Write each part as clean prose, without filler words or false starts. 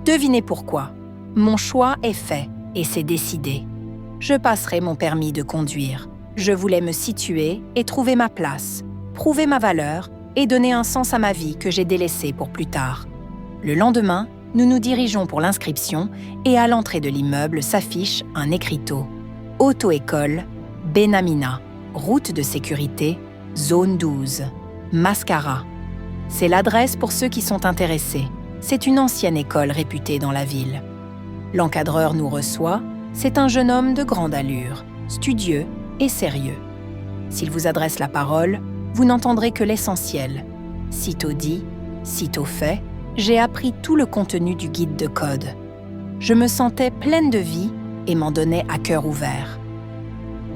Devinez pourquoi. Mon choix est fait et c'est décidé. Je passerai mon permis de conduire. Je voulais me situer et trouver ma place, prouver ma valeur et donner un sens à ma vie que j'ai délaissée pour plus tard. Le lendemain, nous nous dirigeons pour l'inscription et à l'entrée de l'immeuble s'affiche un écriteau. Auto-école, Benamina, route de sécurité, zone 12, Mascara. C'est l'adresse pour ceux qui sont intéressés. C'est une ancienne école réputée dans la ville. L'encadreur nous reçoit. C'est un jeune homme de grande allure, studieux et sérieux. S'il vous adresse la parole, vous n'entendrez que l'essentiel. Sitôt dit, sitôt fait, j'ai appris tout le contenu du guide de code. Je me sentais pleine de vie et m'en donnais à cœur ouvert.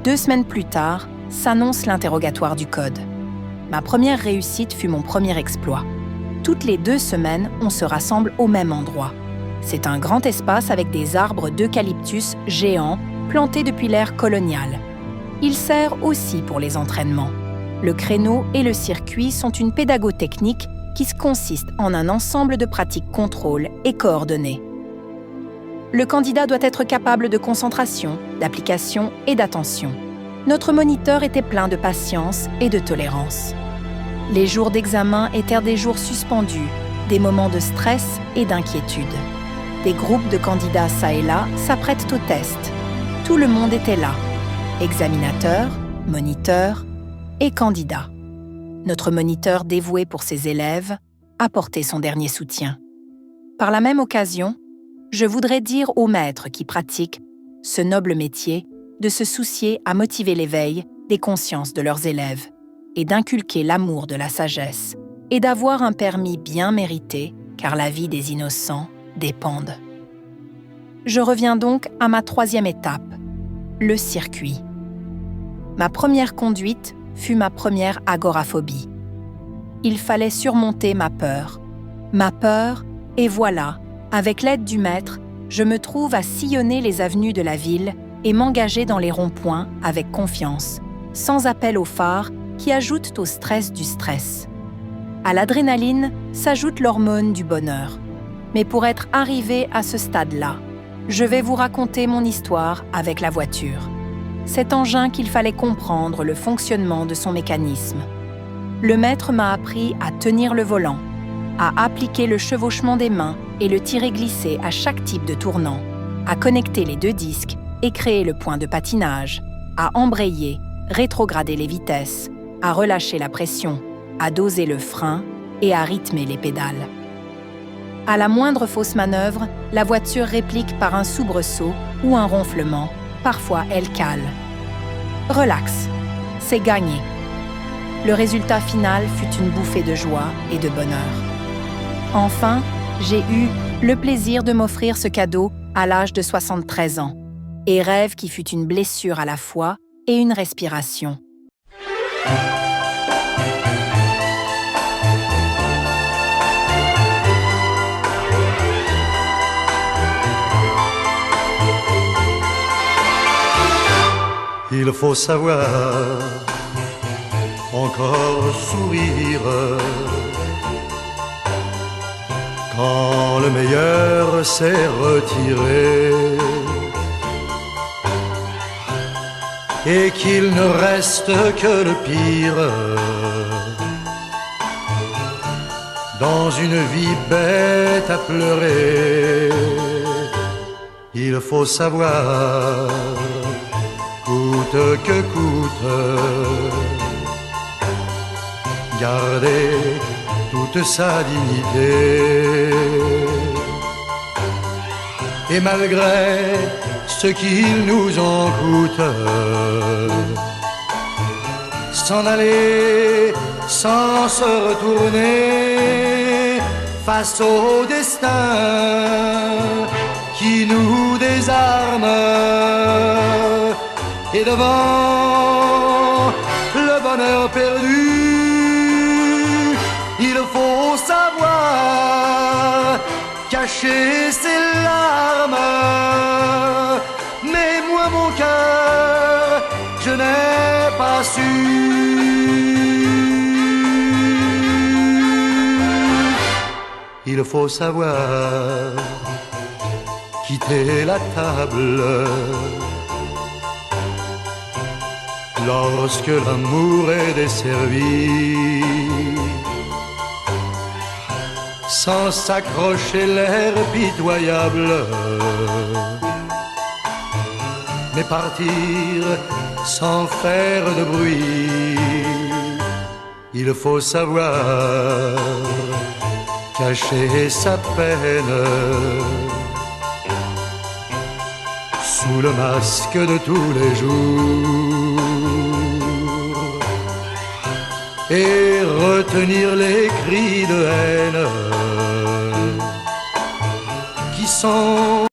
2 semaines plus tard, s'annonce l'interrogatoire du code. Ma première réussite fut mon premier exploit. Toutes les 2 semaines, on se rassemble au même endroit. C'est un grand espace avec des arbres d'eucalyptus géants plantés depuis l'ère coloniale. Il sert aussi pour les entraînements. Le créneau et le circuit sont une pédago-technique qui consiste en un ensemble de pratiques contrôle et coordonnées. Le candidat doit être capable de concentration, d'application et d'attention. Notre moniteur était plein de patience et de tolérance. Les jours d'examen étaient des jours suspendus, des moments de stress et d'inquiétude. Des groupes de candidats çà et là s'apprêtent au test. Tout le monde était là. Examinateurs, moniteurs et candidats. Notre moniteur dévoué pour ses élèves apportait son dernier soutien. Par la même occasion, je voudrais dire aux maîtres qui pratiquent ce noble métier de se soucier à motiver l'éveil des consciences de leurs élèves et d'inculquer l'amour de la sagesse et d'avoir un permis bien mérité car la vie des innocents dépendent. Je reviens donc à ma 3e étape, le circuit. Ma première conduite fut ma première agoraphobie. Il fallait surmonter ma peur. Et voilà, avec l'aide du maître, je me trouve à sillonner les avenues de la ville et m'engager dans les ronds-points avec confiance, sans appel aux phares qui ajoutent au stress du stress. À l'adrénaline s'ajoute l'hormone du bonheur. Mais pour être arrivé à ce stade-là, je vais vous raconter mon histoire avec la voiture. Cet engin qu'il fallait comprendre le fonctionnement de son mécanisme. Le maître m'a appris à tenir le volant, à appliquer le chevauchement des mains et le tirer-glisser à chaque type de tournant, à connecter les 2 disques et créer le point de patinage, à embrayer, rétrograder les vitesses, à relâcher la pression, à doser le frein et à rythmer les pédales. À la moindre fausse manœuvre, la voiture réplique par un soubresaut ou un ronflement, parfois elle cale. Relax, c'est gagné. Le résultat final fut une bouffée de joie et de bonheur. Enfin, j'ai eu le plaisir de m'offrir ce cadeau à l'âge de 73 ans, et rêve qui fut une blessure à la fois et une respiration. Il faut savoir encore sourire quand le meilleur s'est retiré et qu'il ne reste que le pire dans une vie bête à pleurer. Il faut savoir coûte que coûte, garder toute sa dignité. Et malgré ce qu'il nous en coûte, s'en aller sans se retourner face au destin qui nous désarme. Et devant le bonheur perdu, il faut savoir cacher ses larmes. Mais moi, mon cœur, je n'ai pas su. Il faut savoir quitter la table. Lorsque l'amour est desservi, sans s'accrocher l'air pitoyable, mais partir sans faire de bruit. Il faut savoir cacher sa peine sous le masque de tous les jours et retenir les cris de haine qui sont